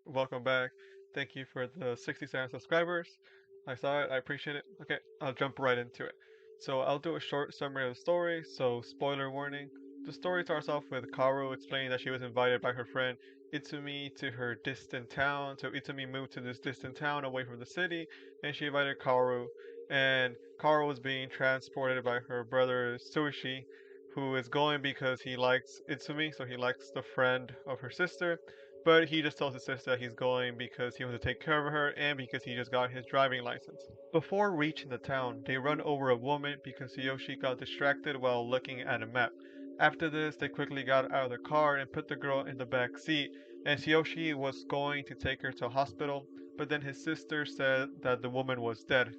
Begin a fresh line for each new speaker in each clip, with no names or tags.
Welcome back. Thank you for the 67 subscribers. I saw it, I appreciate it. Okay, I'll jump right into it. So, I'll do a short summary of the story, so spoiler warning. The story starts off with Kaoru explaining that she was invited by her friend Itsumi to her distant town. So, Itsumi moved to this distant town away from the city, and she invited Kaoru. And Kaoru was being transported by her brother Suishi, who is going because he likes Itsumi, so he likes the friend of her sister, but he just tells his sister that he's going because he wants to take care of her and because he just got his driving license. Before reaching the town, they run over a woman because Yoshi got distracted while looking at a map. After this, they quickly got out of the car and put the girl in the back seat, and Yoshi was going to take her to a hospital, but then his sister said that the woman was dead.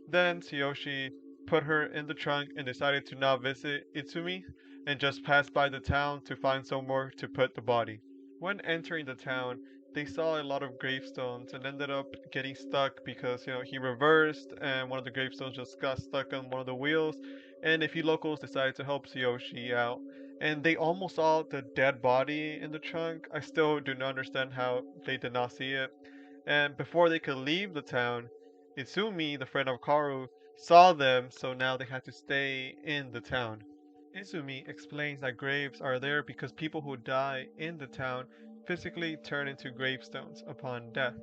Then Tsuyoshi put her in the trunk and decided to not visit Itsumi and just pass by the town to find somewhere to put the body. When entering the town, they saw a lot of gravestones and ended up getting stuck because he reversed and one of the gravestones just got stuck on one of the wheels, and a few locals decided to help Tsuyoshi out. And they almost saw the dead body in the trunk. I still do not understand how they did not see it. And before they could leave the town, Izumi, the friend of Karu, saw them, so now they had to stay in the town. Izumi explains that graves are there because people who die in the town physically turn into gravestones upon death.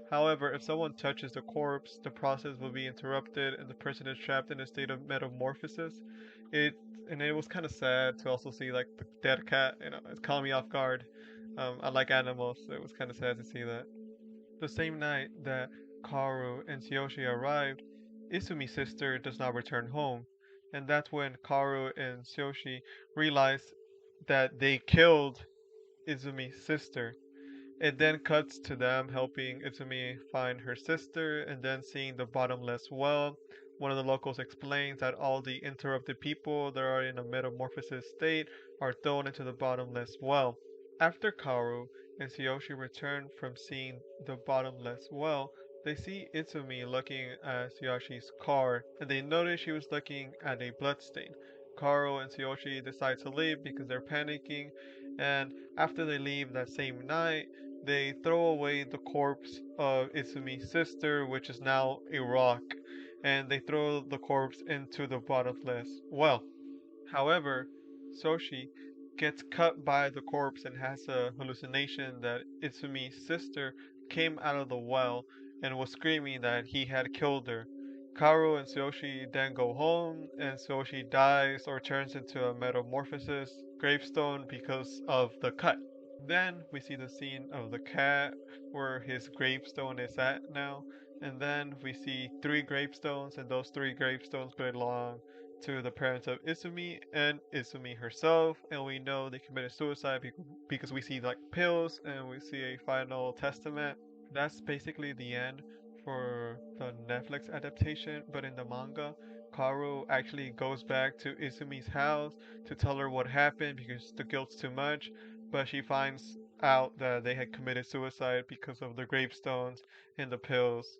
However, if someone touches the corpse, the process will be interrupted and the person is trapped in a state of metamorphosis. It and it was kind of sad to also see like the dead cat. It caught me off guard. I like animals, so it was kind of sad to see that. The same night that Kaoru and Tsuyoshi arrived, Isumi's sister does not return home, and that's when Kaoru and Tsuyoshi realize that they killed Izumi's sister. It then cuts to them helping Izumi find her sister and then seeing the bottomless well. One of the locals explains that all the interrupted people that are in a metamorphosis state are thrown into the bottomless well. After Kaoru and Tsuyoshi return from seeing the bottomless well, they see Itsumi looking at Tsuyoshi's car, and they notice she was looking at a bloodstain. Kaoru and Tsuyoshi decide to leave because they're panicking, and after they leave that same night, they throw away the corpse of Itsumi's sister, which is now a rock, and they throw the corpse into the bottomless well. However, Soshi gets cut by the corpse and has a hallucination that Itsumi's sister came out of the well and was screaming that he had killed her. Kaoru and Tsuyoshi then go home, and Tsuyoshi dies or turns into a metamorphosis gravestone because of the cut. Then we see the scene of the cat where his gravestone is at now, and then we see three gravestones, and those three gravestones belong to the parents of Izumi and Izumi herself, and we know they committed suicide because we see like pills and we see a final testament. That's basically the end for the Netflix adaptation, but in the manga, Kaoru actually goes back to Izumi's house to tell her what happened because the guilt's too much, but she finds out that they had committed suicide because of the gravestones and the pills.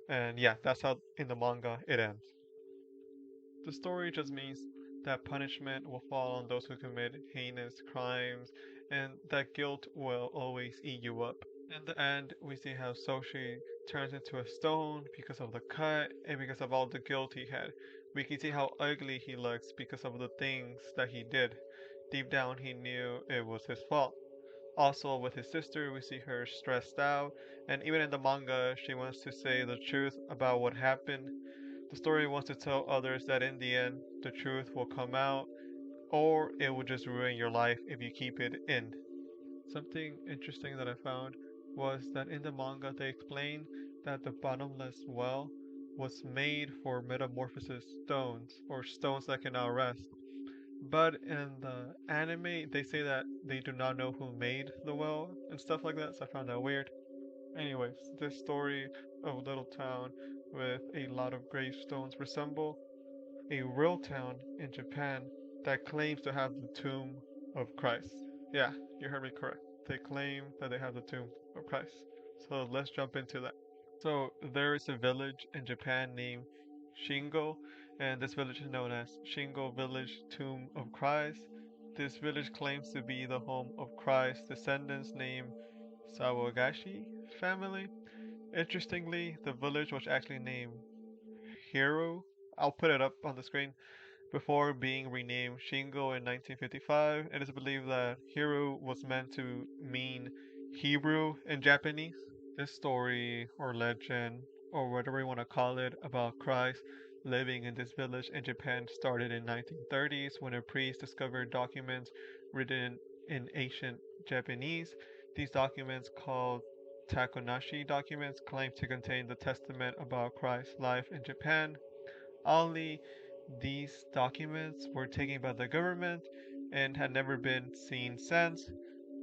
And yeah, that's how in the manga it ends. The story just means that punishment will fall on those who commit heinous crimes, and that guilt will always eat you up. In the end, we see how Soshi turns into a stone because of the cut and because of all the guilt he had. We can see how ugly he looks because of the things that he did. Deep down, he knew it was his fault. Also, with his sister, we see her stressed out, and even in the manga, she wants to say the truth about what happened. The story wants to tell others that in the end, the truth will come out, or it will just ruin your life if you keep it in. Something interesting that I found was that in the manga they explain that the bottomless well was made for metamorphosis stones, or stones that cannot rest. But in the anime, they say that they do not know who made the well and stuff like that, so I found that weird. Anyways, this story of a little town with a lot of gravestones resemble a real town in Japan that claims to have the tomb of Christ. Yeah, you heard me correct. They claim that they have the tomb of Christ. So let's jump into that. So there is a village in Japan named Shingo, and this village is known as Shingo Village Tomb of Christ. This village claims to be the home of Christ's descendants named Sawagashi family. Interestingly, the village was actually named Hiro. I'll put it up on the screen. Before being renamed Shingo in 1955, it is believed that Hiro was meant to mean Hebrew in Japanese. This story or legend or whatever you want to call it about Christ living in this village in Japan started in 1930s when a priest discovered documents written in ancient Japanese. These documents called Takonashi documents claim to contain the testament about Christ's life in Japan. Only these documents were taken by the government and had never been seen since,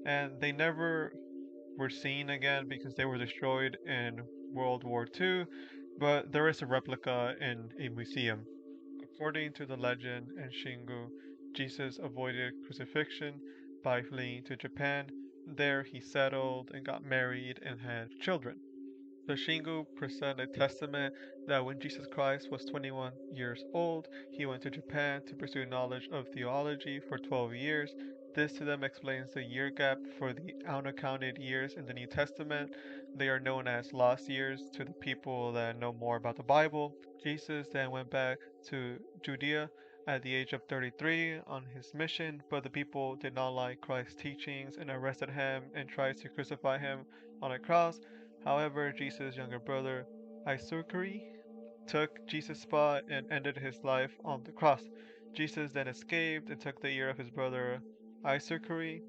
and they never were seen again because they were destroyed in World War II, but there is a replica in a museum. According to the legend in Shingu, Jesus avoided crucifixion by fleeing to Japan. There he settled and got married and had children. The Shingu present a testament that when Jesus Christ was 21 years old, he went to Japan to pursue knowledge of theology for 12 years. This to them explains the year gap for the unaccounted years in the New Testament. They are known as lost years to the people that know more about the Bible. Jesus then went back to Judea at the age of 33 on his mission, but the people did not like Christ's teachings and arrested him and tried to crucify him on a cross. However, Jesus' younger brother, Isukari, took Jesus' spot and ended his life on the cross. Jesus then escaped and took the ear of his brother Isukari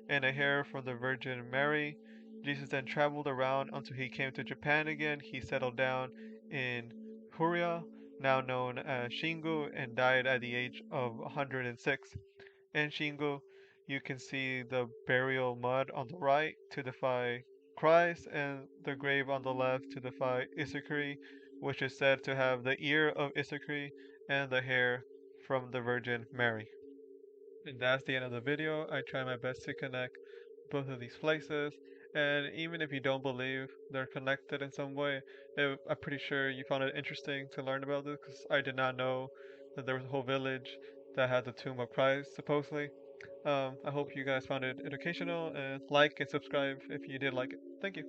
and a hair from the Virgin Mary. Jesus then traveled around until he came to Japan again. He settled down in Huria, now known as Shingu, and died at the age of 106. In Shingo, you can see the burial mud on the right to defy Christ, and the grave on the left to defy Isakari, which is said to have the ear of Isakari and the hair from the Virgin Mary. And that's the end of the video. I try my best to connect both of these places, and even if you don't believe they're connected in some way, I'm pretty sure you found it interesting to learn about this because I did not know that there was a whole village that had the tomb of Christ, supposedly. I hope you guys found it educational and like and subscribe if you did like it. Thank you.